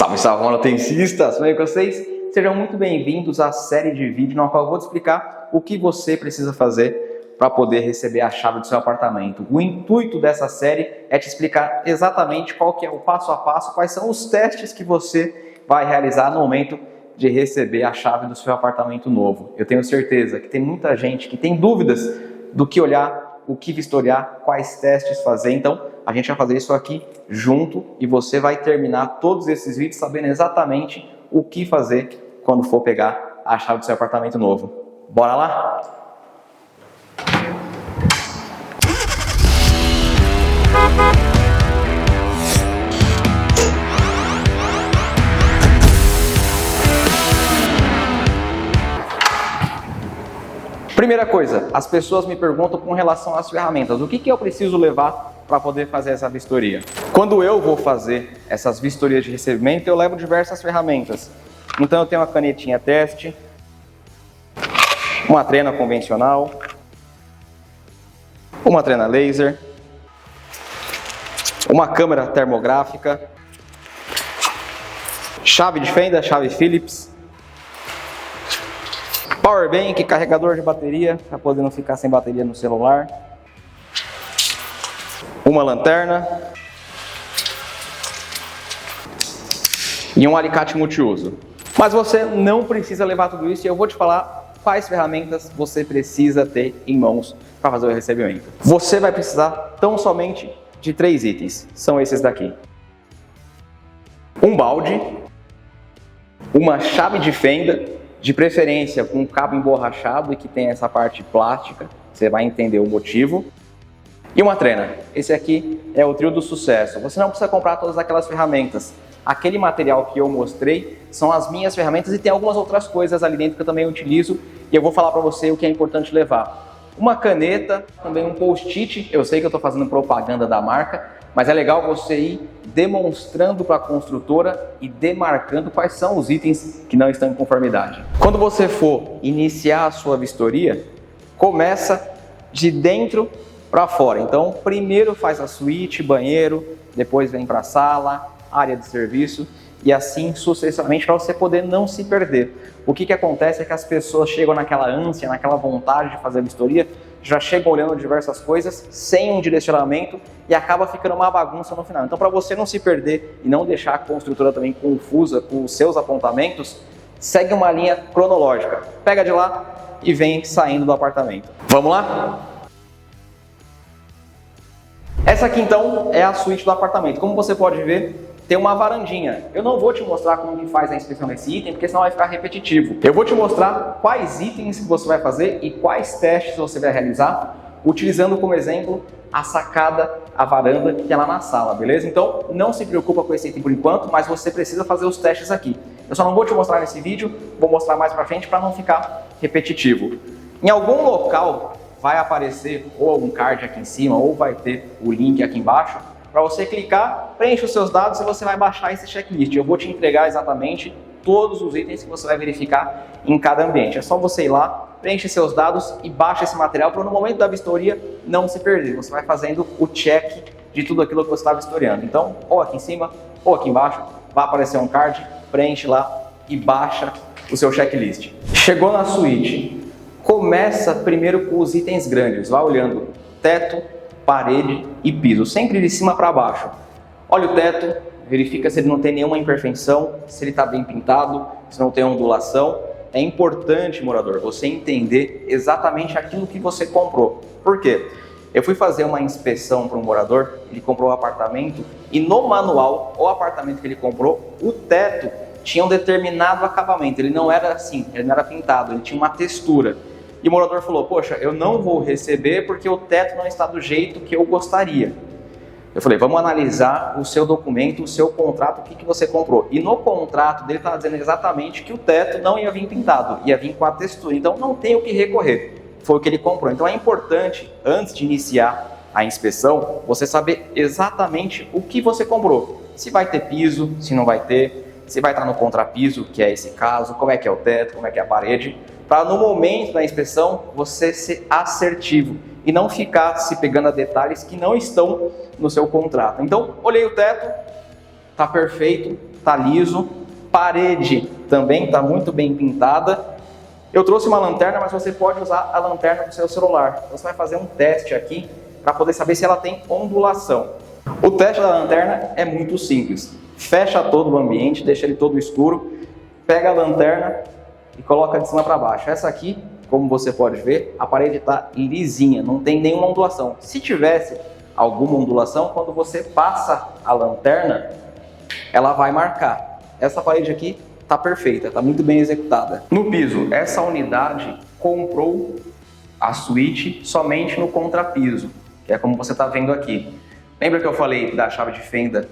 Salve, salve, manutencistas! Tudo bem com vocês? Sejam muito bem-vindos à série de vídeos na qual eu vou te explicar o que você precisa fazer para poder receber a chave do seu apartamento. O intuito dessa série é te explicar exatamente qual que é o passo a passo, quais são os testes que você vai realizar no momento de receber a chave do seu apartamento novo. Eu tenho certeza que tem muita gente que tem dúvidas do que olhar, o que vistoriar, quais testes fazer. Então, a gente vai fazer isso aqui junto e você vai terminar todos esses vídeos sabendo exatamente o que fazer quando for pegar a chave do seu apartamento novo. Bora lá? Primeira coisa, as pessoas me perguntam com relação às ferramentas. O que eu preciso levar para poder fazer essa vistoria? Quando eu vou fazer essas vistorias de recebimento, eu levo diversas ferramentas. Então eu tenho uma canetinha teste, uma trena convencional, uma trena laser, uma câmera termográfica, chave de fenda, chave Phillips, power bank, carregador de bateria, para poder não ficar sem bateria no celular, uma lanterna e um alicate multiuso. Mas você não precisa levar tudo isso e eu vou te falar quais ferramentas você precisa ter em mãos para fazer o recebimento. Você vai precisar tão somente de 3 itens, são esses daqui: um balde, uma chave de fenda, de preferência com cabo emborrachado e que tem essa parte plástica, você vai entender o motivo, e uma trena. Esse aqui é o trio do sucesso. Você não precisa comprar todas aquelas ferramentas. Aquele material que eu mostrei são as minhas ferramentas e tem algumas outras coisas ali dentro que eu também utilizo e eu vou falar para você o que é importante levar. Uma caneta, também um post-it. Eu sei que eu estou fazendo propaganda da marca, mas é legal você ir demonstrando para a construtora e demarcando quais são os itens que não estão em conformidade. Quando você for iniciar a sua vistoria, começa de dentro para fora. Então, primeiro faz a suíte, banheiro, depois vem para a sala, área de serviço e assim sucessivamente para você poder não se perder. O que acontece é que as pessoas chegam naquela ânsia, naquela vontade de fazer a vistoria, já chegam olhando diversas coisas sem um direcionamento e acaba ficando uma bagunça no final. Então, para você não se perder e não deixar a construtora também confusa com os seus apontamentos, segue uma linha cronológica. Pega de lá e vem saindo do apartamento. Vamos lá? Essa aqui então é a suíte do apartamento. Como você pode ver, tem uma varandinha. Eu não vou te mostrar como que faz a inspeção desse item, porque senão vai ficar repetitivo. Eu vou te mostrar quais itens que você vai fazer e quais testes você vai realizar, utilizando como exemplo a sacada, a varanda que é lá na sala, beleza? Então não se preocupa com esse item por enquanto, mas você precisa fazer os testes aqui. Eu só não vou te mostrar nesse vídeo, vou mostrar mais pra frente para não ficar repetitivo. Em algum local vai aparecer ou algum card aqui em cima, ou vai ter o link aqui embaixo, para você clicar, preenche os seus dados e você vai baixar esse checklist. Eu vou te entregar exatamente todos os itens que você vai verificar em cada ambiente. É só você ir lá, preenche seus dados e baixa esse material para no momento da vistoria não se perder. Você vai fazendo o check de tudo aquilo que você está vistoriando. Então, ou aqui em cima, ou aqui embaixo, vai aparecer um card, preenche lá e baixa o seu checklist. Chegou na suíte. Começa primeiro com os itens grandes, vai olhando teto, parede e piso, sempre de cima para baixo. Olha o teto, verifica se ele não tem nenhuma imperfeição, se ele está bem pintado, se não tem ondulação. É importante, morador, você entender exatamente aquilo que você comprou. Por quê? Eu fui fazer uma inspeção para um morador, ele comprou um apartamento e no manual, o apartamento que ele comprou, o teto tinha um determinado acabamento, ele não era assim, ele não era pintado, ele tinha uma textura. E o morador falou, poxa, eu não vou receber porque o teto não está do jeito que eu gostaria. Eu falei, vamos analisar o seu documento, o seu contrato, o que você comprou. E no contrato dele estava dizendo exatamente que o teto não ia vir pintado, ia vir com a textura. Então não tem o que recorrer. Foi o que ele comprou. Então é importante, antes de iniciar a inspeção, você saber exatamente o que você comprou. Se vai ter piso, se não vai ter, se vai estar no contrapiso, que é esse caso, como é que é o teto, como é que é a parede, para no momento da inspeção você ser assertivo e não ficar se pegando a detalhes que não estão no seu contrato. Então, olhei o teto, está perfeito, tá liso, parede também está muito bem pintada. Eu trouxe uma lanterna, mas você pode usar a lanterna do seu celular. Você vai fazer um teste aqui para poder saber se ela tem ondulação. O teste da lanterna é muito simples. Fecha todo o ambiente, deixa ele todo escuro, pega a lanterna e coloca de cima para baixo. Essa aqui, como você pode ver, a parede está lisinha, não tem nenhuma ondulação. Se tivesse alguma ondulação, quando você passa a lanterna, ela vai marcar. Essa parede aqui está perfeita, está muito bem executada. No piso, essa unidade comprou a suíte somente no contrapiso, que é como você está vendo aqui. Lembra que eu falei da chave de fenda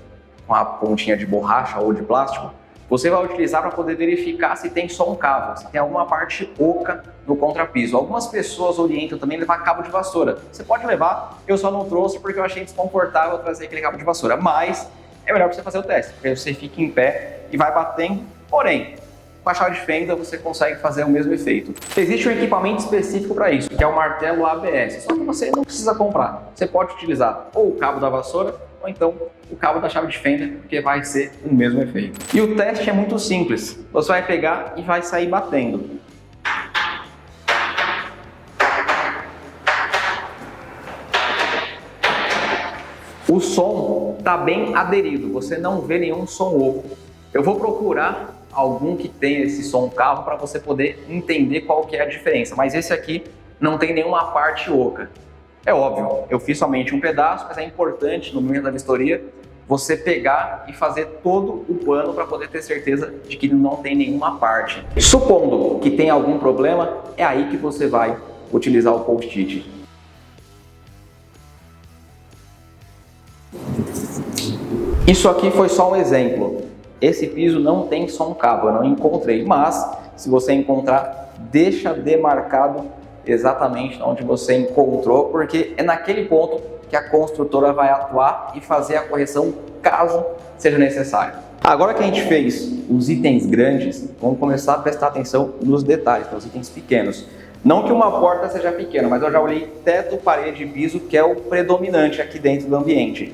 com a pontinha de borracha ou de plástico? Você vai utilizar para poder verificar se tem só um cabo, se tem alguma parte oca no contrapiso. Algumas pessoas orientam também levar cabo de vassoura. Você pode levar, eu só não trouxe porque eu achei desconfortável trazer aquele cabo de vassoura, mas é melhor você fazer o teste, porque você fica em pé e vai batendo, porém, com a chave de fenda você consegue fazer o mesmo efeito. Existe um equipamento específico para isso, que é o martelo ABS, só que você não precisa comprar. Você pode utilizar ou o cabo da vassoura, ou então o cabo da chave de fenda, porque vai ser o mesmo efeito. E o teste é muito simples, você vai pegar e vai sair batendo. O som está bem aderido, você não vê nenhum som oco. Eu vou procurar algum que tenha esse som cavo para você poder entender qual que é a diferença, mas esse aqui não tem nenhuma parte oca. É óbvio, eu fiz somente um pedaço, mas é importante no momento da vistoria você pegar e fazer todo o pano para poder ter certeza de que não tem nenhuma parte. Supondo que tem algum problema, é aí que você vai utilizar o post-it. Isso aqui foi só um exemplo. Esse piso não tem som cavo, eu não encontrei, mas se você encontrar, deixa demarcado exatamente onde você encontrou, porque é naquele ponto que a construtora vai atuar e fazer a correção caso seja necessário. Agora que a gente fez os itens grandes, vamos começar a prestar atenção nos detalhes, nos itens pequenos. Não que uma porta seja pequena, mas eu já olhei teto, parede e piso, que é o predominante aqui dentro do ambiente.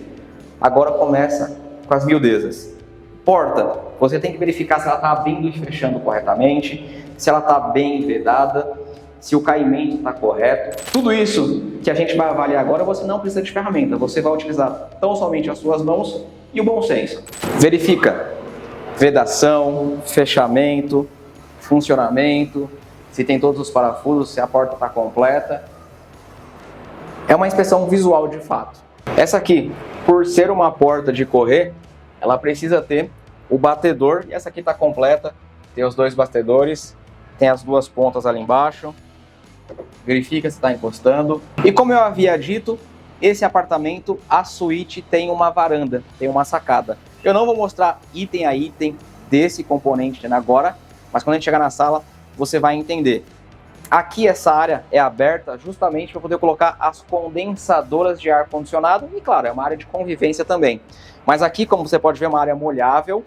Agora começa com as miudezas. Porta, você tem que verificar se ela está abrindo e fechando corretamente, se ela está bem vedada, se o caimento está correto. Tudo isso que a gente vai avaliar agora, você não precisa de ferramenta, você vai utilizar tão somente as suas mãos e o bom senso. Verifica vedação, fechamento, funcionamento, se tem todos os parafusos, se a porta está completa. É uma inspeção visual de fato. Essa aqui, por ser uma porta de correr, ela precisa ter o batedor, e essa aqui está completa, tem os dois batedores, tem as duas pontas ali embaixo, verifica se está encostando. E como eu havia dito, esse apartamento, a suíte tem uma varanda, tem uma sacada. Eu não vou mostrar item a item desse componente agora, mas quando a gente chegar na sala, você vai entender. Aqui essa área é aberta justamente para poder colocar as condensadoras de ar-condicionado e claro, é uma área de convivência também. Mas aqui, como você pode ver, é uma área molhável,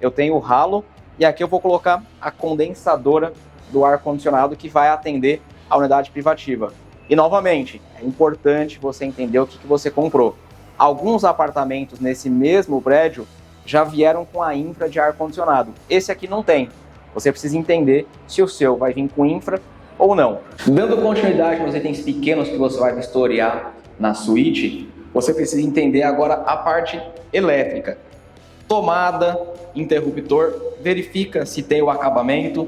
eu tenho o ralo e aqui eu vou colocar a condensadora do ar-condicionado que vai atender a unidade privativa. E novamente, é importante você entender o que você comprou. Alguns apartamentos nesse mesmo prédio já vieram com a infra de ar-condicionado. Esse aqui não tem. Você precisa entender se o seu vai vir com infra ou não. Dando continuidade nos itens pequenos que você vai vistoriar na suíte, você precisa entender agora a parte elétrica. Tomada, interruptor, verifica se tem o acabamento,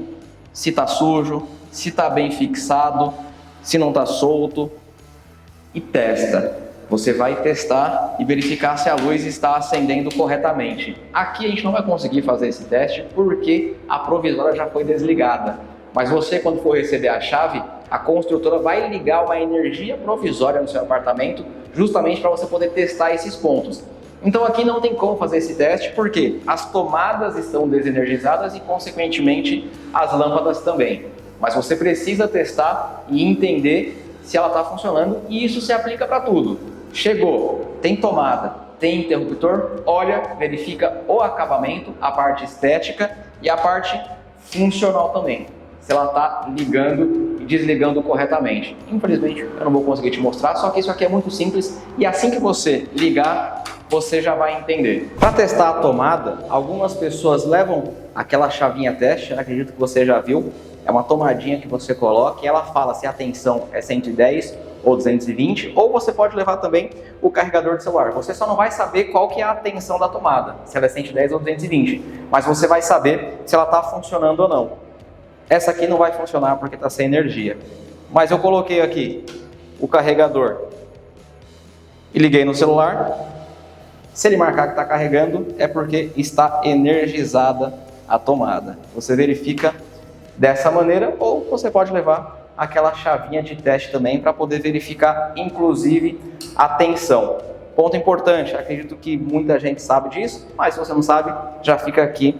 se está sujo, se está bem fixado, se não está solto e testa. Você vai testar e verificar se a luz está acendendo corretamente. Aqui a gente não vai conseguir fazer esse teste porque a provisória já foi desligada. Mas você, quando for receber a chave, a construtora vai ligar uma energia provisória no seu apartamento justamente para você poder testar esses pontos. Então aqui não tem como fazer esse teste porque as tomadas estão desenergizadas e, consequentemente, as lâmpadas também. Mas você precisa testar e entender se ela está funcionando e isso se aplica para tudo. Chegou, tem tomada, tem interruptor, olha, verifica o acabamento, a parte estética e a parte funcional também. Se ela está ligando e desligando corretamente. Infelizmente, eu não vou conseguir te mostrar, só que isso aqui é muito simples e assim que você ligar, você já vai entender. Para testar a tomada, algumas pessoas levam aquela chavinha teste, acredito que você já viu, é uma tomadinha que você coloca e ela fala se a tensão é 110 ou 220, ou você pode levar também o carregador de celular. Você só não vai saber qual que é a tensão da tomada, se ela é 110 ou 220, mas você vai saber se ela está funcionando ou não. Essa aqui não vai funcionar porque está sem energia, mas eu coloquei aqui o carregador e liguei no celular. Se ele marcar que está carregando, é porque está energizada a tomada. Você verifica dessa maneira, ou você pode levar aquela chavinha de teste também para poder verificar, inclusive, a tensão. Ponto importante, acredito que muita gente sabe disso, mas se você não sabe, já fica aqui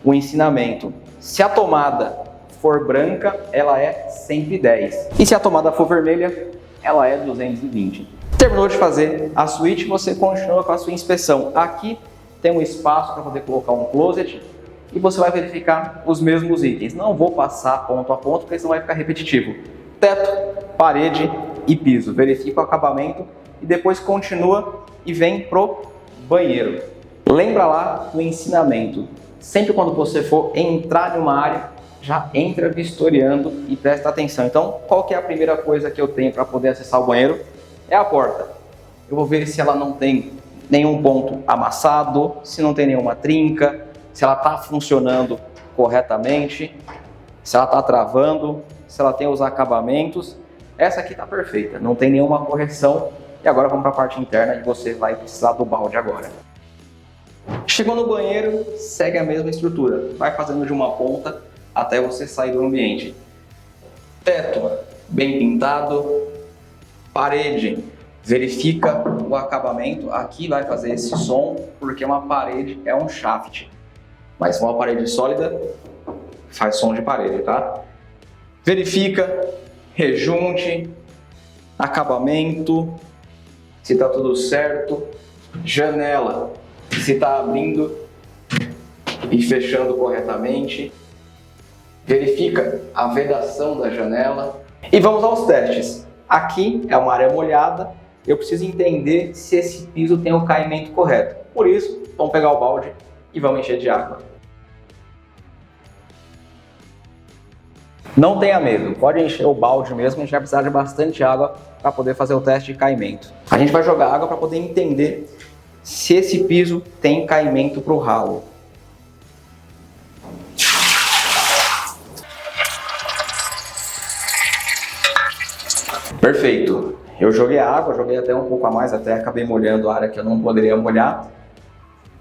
o ensinamento. Se a tomada for branca, ela é 110. E se a tomada for vermelha, ela é 220. Terminou de fazer a switch, você continua com a sua inspeção. Aqui tem um espaço para poder colocar um closet e você vai verificar os mesmos itens. Não vou passar ponto a ponto, porque senão vai ficar repetitivo. Teto, parede e piso. Verifica o acabamento e depois continua e vem pro banheiro. Lembra lá do ensinamento. Sempre quando você for entrar em uma área, já entra vistoriando e presta atenção. Então, qual que é a primeira coisa que eu tenho para poder acessar o banheiro? É a porta. Eu vou ver se ela não tem nenhum ponto amassado, se não tem nenhuma trinca, se ela está funcionando corretamente, se ela está travando, se ela tem os acabamentos. Essa aqui está perfeita, não tem nenhuma correção. E agora vamos para a parte interna e você vai precisar do balde agora. Chegou no banheiro, segue a mesma estrutura. Vai fazendo de uma ponta até você sair do ambiente. Teto bem pintado. Parede, verifica o acabamento. Aqui vai fazer esse som porque uma parede é um shaft. Mas uma parede sólida faz som de parede, tá? Verifica, rejunte, acabamento, se tá tudo certo. Janela, se tá abrindo e fechando corretamente. Verifica a vedação da janela. E vamos aos testes. Aqui é uma área molhada, eu preciso entender se esse piso tem o caimento correto. Por isso, vamos pegar o balde e vamos encher de água. Não tenha medo, pode encher o balde mesmo, a gente vai precisar de bastante água para poder fazer o teste de caimento. A gente vai jogar água para poder entender se esse piso tem caimento para o ralo. Perfeito. Eu joguei a água, joguei até um pouco a mais, até acabei molhando a área que eu não poderia molhar.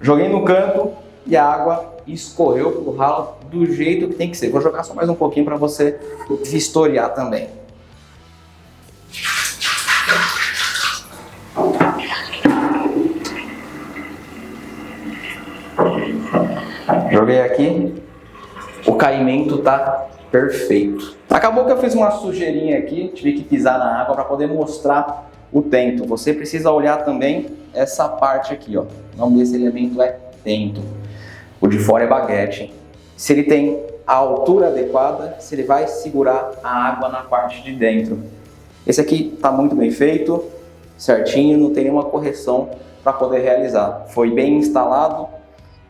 Joguei no canto e a água escorreu pro ralo do jeito que tem que ser. Vou jogar só mais um pouquinho para você vistoriar também. Joguei aqui, o caimento tá perfeito. Acabou que eu fiz uma sujeirinha aqui, tive que pisar na água para poder mostrar o tento. Você precisa olhar também essa parte aqui, ó. O nome desse elemento é tento. O de fora é baguete. Se ele tem a altura adequada, se ele vai segurar a água na parte de dentro. Esse aqui está muito bem feito, certinho, não tem nenhuma correção para poder realizar. Foi bem instalado.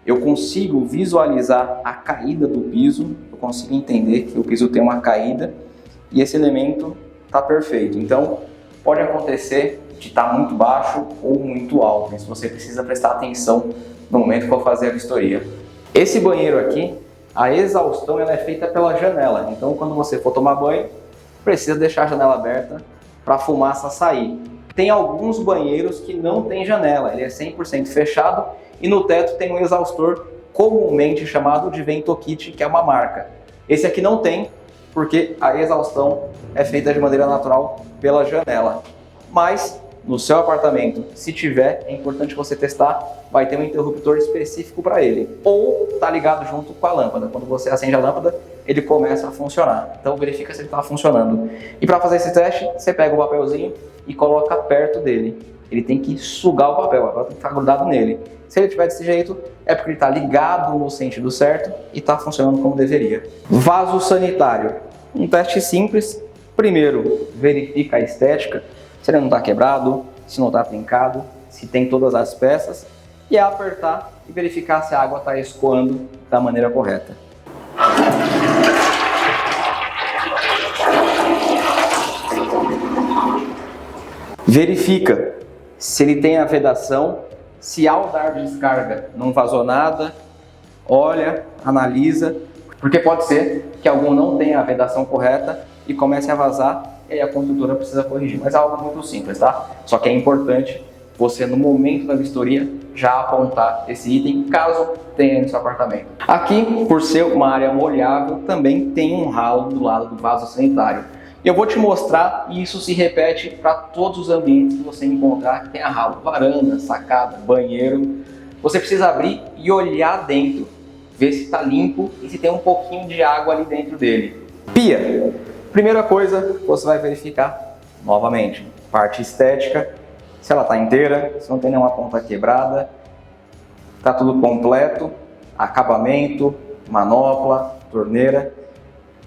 Eu consigo visualizar a caída do piso, eu consigo entender que o piso tem uma caída e esse elemento está perfeito. Então, pode acontecer de estar muito baixo ou muito alto, mas você precisa prestar atenção no momento que for fazer a vistoria. Esse banheiro aqui, a exaustão ela é feita pela janela, então quando você for tomar banho, precisa deixar a janela aberta para a fumaça sair. Tem alguns banheiros que não tem janela, ele é 100% fechado e no teto tem um exaustor comumente chamado de Ventokit, que é uma marca. Esse aqui não tem, porque a exaustão é feita de maneira natural pela janela. Mas no seu apartamento, se tiver, é importante você testar, vai ter um interruptor específico para ele. Ou tá ligado junto com a lâmpada. Quando você acende a lâmpada, ele começa a funcionar. Então verifica se ele está funcionando. E para fazer esse teste, você pega o papelzinho e coloca perto dele. Ele tem que sugar o papel, agora tem que ficar grudado nele. Se ele estiver desse jeito, é porque ele está ligado no sentido certo e está funcionando como deveria. Vaso sanitário. Um teste simples. Primeiro, verifica a estética. Se ele não está quebrado, se não está trincado, se tem todas as peças e é apertar e verificar se a água está escoando da maneira correta. Verifica se ele tem a vedação, se ao dar descarga não vazou nada, olha, analisa, porque pode ser que algum não tenha a vedação correta e comece a vazar e aí a construtora precisa corrigir. Mas é algo muito simples, tá? Só que é importante você, no momento da vistoria, já apontar esse item, caso tenha no seu apartamento. Aqui, por ser uma área molhável, também tem um ralo do lado do vaso sanitário. Eu vou te mostrar e isso se repete para todos os ambientes que você encontrar que tem a ralo. Varanda, sacada, banheiro. Você precisa abrir e olhar dentro, ver se está limpo e se tem um pouquinho de água ali dentro dele. Pia. Primeira coisa, você vai verificar, novamente, parte estética, se ela está inteira, se não tem nenhuma ponta quebrada, está tudo completo, acabamento, manopla, torneira,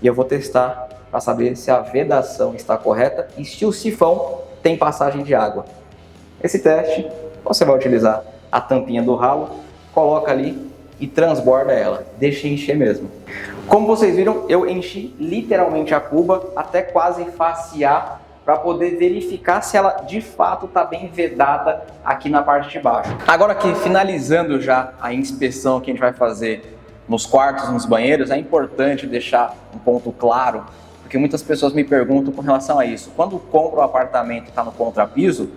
e eu vou testar para saber se a vedação está correta e se o sifão tem passagem de água. Esse teste, você vai utilizar a tampinha do ralo, coloca ali e transborda ela, deixa encher mesmo. Como vocês viram, eu enchi literalmente a cuba até quase facear para poder verificar se ela de fato está bem vedada aqui na parte de baixo. Agora aqui, finalizando já a inspeção que a gente vai fazer nos quartos, nos banheiros, é importante deixar um ponto claro, porque muitas pessoas me perguntam com relação a isso. Quando compra um apartamento e está no contrapiso,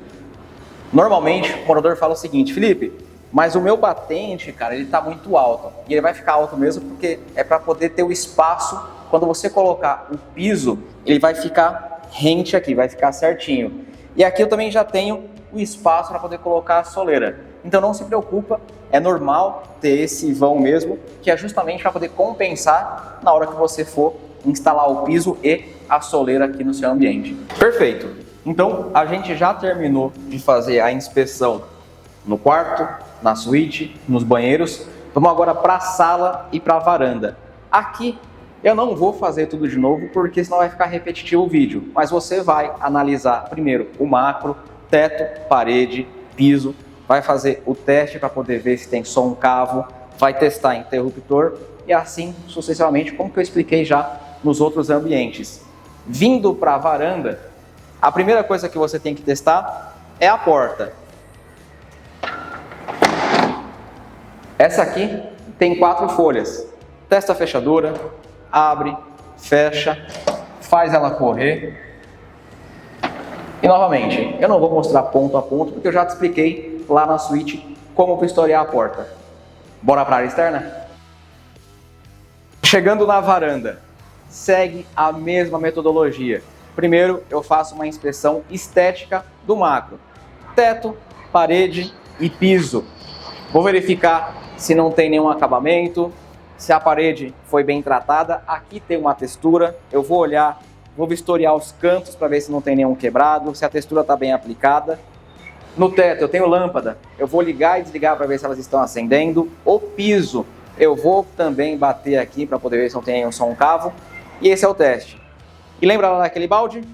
normalmente o morador fala o seguinte: Felipe, mas o meu batente, cara, ele está muito alto. E ele vai ficar alto mesmo porque é para poder ter o espaço. Quando você colocar o piso, ele vai ficar rente aqui, vai ficar certinho. E aqui eu também já tenho o espaço para poder colocar a soleira. Então não se preocupa, é normal ter esse vão mesmo, que é justamente para poder compensar na hora que você for instalar o piso e a soleira aqui no seu ambiente. Perfeito! Então a gente já terminou de fazer a inspeção no quarto, na suíte, nos banheiros. Vamos agora para a sala e para a varanda. Aqui eu não vou fazer tudo de novo, porque senão vai ficar repetitivo o vídeo. Mas você vai analisar primeiro o macro, teto, parede, piso. Vai fazer o teste para poder ver se tem som cavo. Vai testar interruptor e assim sucessivamente, como que eu expliquei já nos outros ambientes. Vindo para a varanda, a primeira coisa que você tem que testar é a porta. Essa aqui tem 4 folhas. Testa a fechadura, abre, fecha, faz ela correr. E novamente, eu não vou mostrar ponto a ponto, porque eu já te expliquei lá na suíte como vistoriar a porta. Bora para a área externa? Chegando na varanda, segue a mesma metodologia. Primeiro, eu faço uma inspeção estética do macro. Teto, parede e piso. Vou verificar se não tem nenhum acabamento, se a parede foi bem tratada. Aqui tem uma textura, eu vou olhar, vou vistoriar os cantos para ver se não tem nenhum quebrado, se a textura está bem aplicada. No teto eu tenho lâmpada, eu vou ligar e desligar para ver se elas estão acendendo. O piso eu vou também bater aqui para poder ver se não tem nenhum som cavo. E esse é o teste. E lembra lá daquele balde?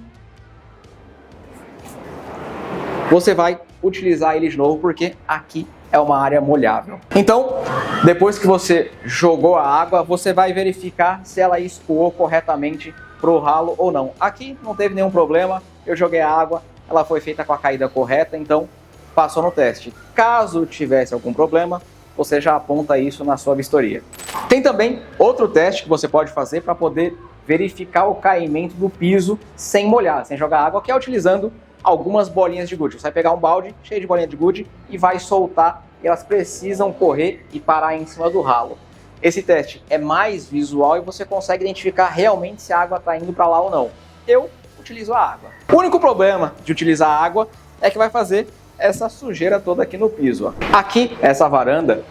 Você vai utilizar ele de novo porque aqui é uma área molhável. Então, depois que você jogou a água, você vai verificar se ela escoou corretamente para o ralo ou não. Aqui não teve nenhum problema, eu joguei a água, ela foi feita com a caída correta, então passou no teste. Caso tivesse algum problema, você já aponta isso na sua vistoria. Tem também outro teste que você pode fazer para poder verificar o caimento do piso sem molhar, sem jogar água, que é utilizando algumas bolinhas de gude. Você vai pegar um balde cheio de bolinha de gude e vai soltar, e elas precisam correr e parar em cima do ralo. Esse teste é mais visual e você consegue identificar realmente se a água está indo para lá ou não. Eu utilizo a água. O único problema de utilizar a água é que vai fazer essa sujeira toda aqui no piso. Aqui, essa varanda,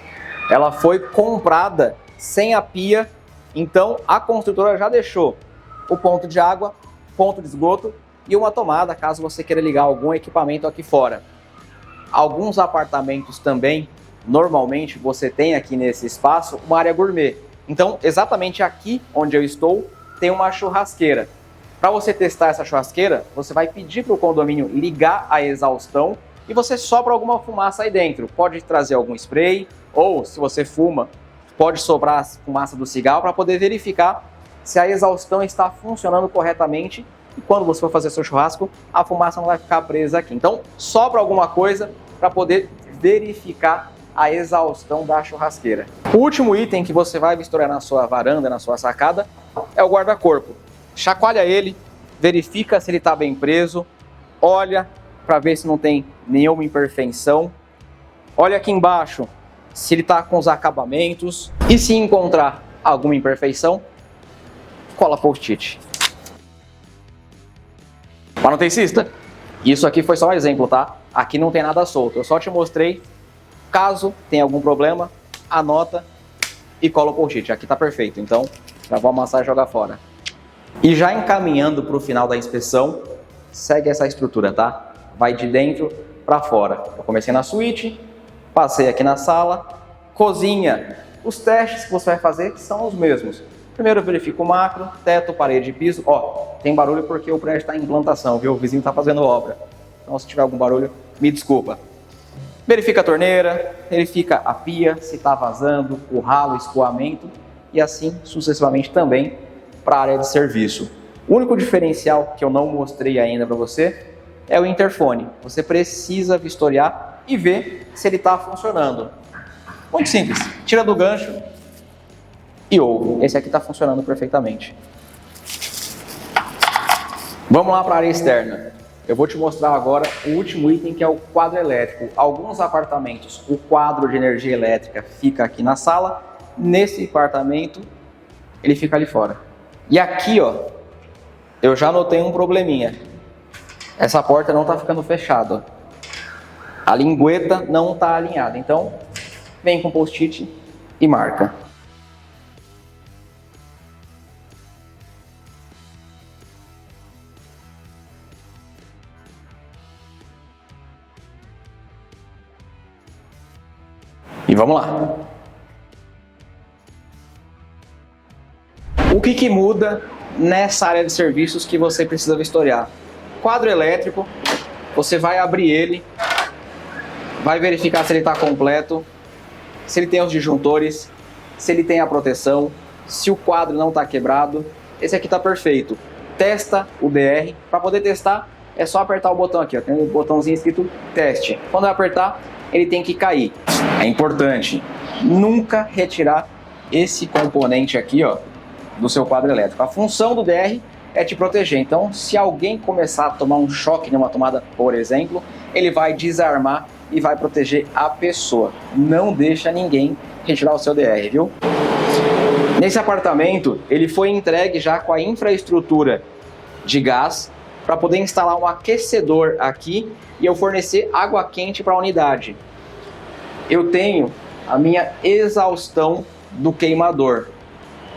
ela foi comprada sem a pia, então a construtora já deixou o ponto de água, ponto de esgoto e uma tomada, caso você queira ligar algum equipamento aqui fora. Alguns apartamentos também, normalmente você tem aqui nesse espaço uma área gourmet. Então, exatamente aqui onde eu estou, tem uma churrasqueira. Para você testar essa churrasqueira, você vai pedir para o condomínio ligar a exaustão e você sopra alguma fumaça aí dentro. Pode trazer algum spray, ou se você fuma, pode sobrar a fumaça do cigarro para poder verificar se a exaustão está funcionando corretamente e quando você for fazer seu churrasco, a fumaça não vai ficar presa aqui. Então, sopra alguma coisa para poder verificar a exaustão da churrasqueira. O último item que você vai misturar na sua varanda, na sua sacada, é o guarda-corpo. Chacoalha ele, verifica se ele está bem preso, olha para ver se não tem nenhuma imperfeição. Olha aqui embaixo se ele está com os acabamentos e se encontrar alguma imperfeição, cola post-it. Manutencista, isso aqui foi só um exemplo, tá? Aqui não tem nada solto, eu só te mostrei. Caso tenha algum problema, anota e cola o post-it. Aqui tá perfeito, então já vou amassar e jogar fora. E já encaminhando para o final da inspeção, segue essa estrutura, tá? Vai de dentro para fora. Eu comecei na suíte, passei aqui na sala, cozinha. Os testes que você vai fazer são os mesmos. Primeiro eu verifico o macro, teto, parede e piso. Ó, tem barulho porque o prédio está em implantação, viu? O vizinho está fazendo obra. Então se tiver algum barulho, me desculpa. Verifica a torneira, verifica a pia, se está vazando, o ralo, escoamento e assim sucessivamente também para a área de serviço. O único diferencial que eu não mostrei ainda para você é o interfone. Você precisa vistoriar e ver se ele está funcionando. Muito simples, tira do gancho e ouve. Esse aqui está funcionando perfeitamente. Vamos lá para a área externa. Eu vou te mostrar agora o último item, que é o quadro elétrico. Alguns apartamentos, o quadro de energia elétrica fica aqui na sala. Nesse apartamento, ele fica ali fora. E aqui, ó, eu já notei um probleminha. Essa porta não está ficando fechada. A lingueta não está alinhada. Então, vem com post-it e marca. E vamos lá. O que muda nessa área de serviços que você precisa vistoriar? Quadro elétrico, você vai abrir ele, vai verificar se ele está completo, se ele tem os disjuntores, se ele tem a proteção, se o quadro não está quebrado. Esse aqui está perfeito. Testa o DR. Para poder testar, é só apertar o botão aqui, ó. Tem um botãozinho escrito teste. Quando eu apertar, ele tem que cair. É importante nunca retirar esse componente aqui, ó, do seu quadro elétrico. A função do DR é te proteger. Então, se alguém começar a tomar um choque numa tomada, por exemplo, ele vai desarmar e vai proteger a pessoa. Não deixa ninguém retirar o seu DR, viu? Nesse apartamento, ele foi entregue já com a infraestrutura de gás para poder instalar um aquecedor aqui e eu fornecer água quente para a unidade. Eu tenho a minha exaustão do queimador.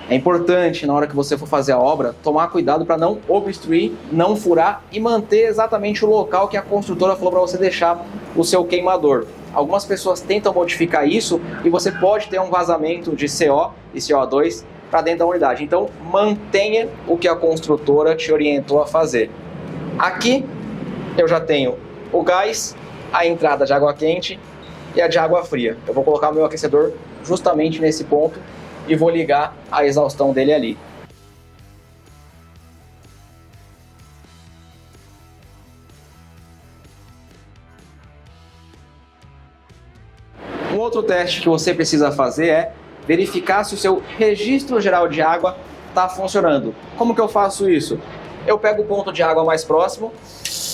É importante, na hora que você for fazer a obra, tomar cuidado para não obstruir, não furar e manter exatamente o local que a construtora falou para você deixar o seu queimador. Algumas pessoas tentam modificar isso e você pode ter um vazamento de CO e CO2 para dentro da unidade. Então, mantenha o que a construtora te orientou a fazer. Aqui, eu já tenho o gás, a entrada de água quente e a de água fria. Eu vou colocar o meu aquecedor justamente nesse ponto e vou ligar a exaustão dele ali. Um outro teste que você precisa fazer é verificar se o seu registro geral de água está funcionando. Como que eu faço isso? Eu pego o ponto de água mais próximo.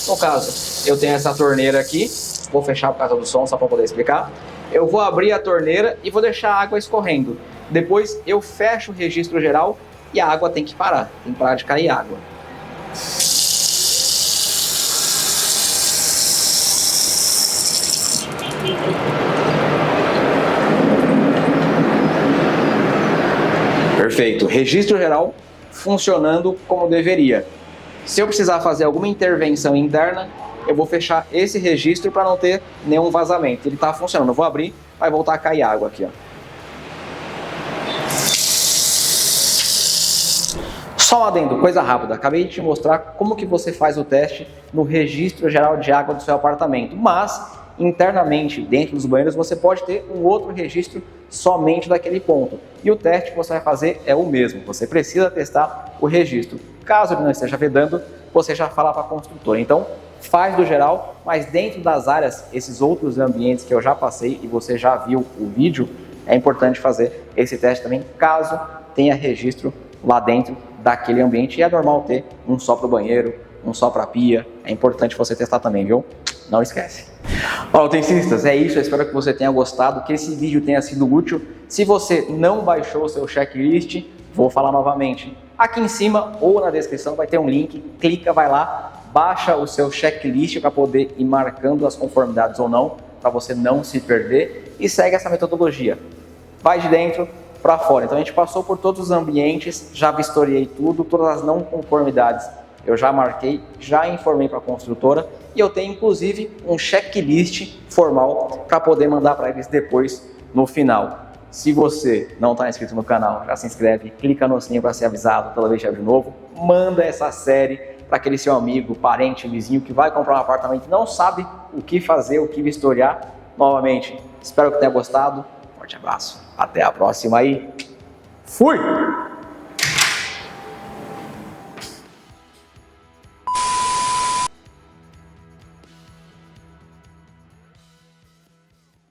No caso, eu tenho essa torneira aqui. Vou fechar por causa do som, só para poder explicar. Eu vou abrir a torneira e vou deixar a água escorrendo. Depois eu fecho o registro geral e a água tem que parar. Tem que parar de cair água. Perfeito. Registro geral funcionando como deveria. Se eu precisar fazer alguma intervenção interna, eu vou fechar esse registro para não ter nenhum vazamento. Ele está funcionando. Eu vou abrir, vai voltar a cair água aqui, ó. Só um adendo, coisa rápida, acabei de te mostrar como que você faz o teste no registro geral de água do seu apartamento, mas internamente, dentro dos banheiros, você pode ter um outro registro somente daquele ponto. E o teste que você vai fazer é o mesmo, você precisa testar o registro. Caso ele não esteja vedando, você já fala para a construtora. Então, faz do geral, mas dentro das áreas, esses outros ambientes que eu já passei e você já viu o vídeo, é importante fazer esse teste também, caso tenha registro lá dentro daquele ambiente. E é normal ter um só para o banheiro, um só para a pia. É importante você testar também, viu? Não esquece. Olá, utensistas, é isso. Eu espero que você tenha gostado, que esse vídeo tenha sido útil. Se você não baixou o seu checklist, vou falar novamente. Aqui em cima ou na descrição vai ter um link. Clica, vai lá, baixa o seu checklist para poder ir marcando as conformidades ou não, para você não se perder. E segue essa metodologia. Vai de dentro para fora. Então a gente passou por todos os ambientes, já vistoriei tudo, todas as não conformidades eu já marquei, já informei para a construtora e eu tenho inclusive um checklist formal para poder mandar para eles depois no final. Se você não está inscrito no canal, já se inscreve, clica no sininho para ser avisado toda vez que abrir de novo, manda essa série para aquele seu amigo, parente, vizinho que vai comprar um apartamento e não sabe o que fazer, o que vistoriar. Novamente, espero que tenha gostado. Forte abraço, até a próxima e fui!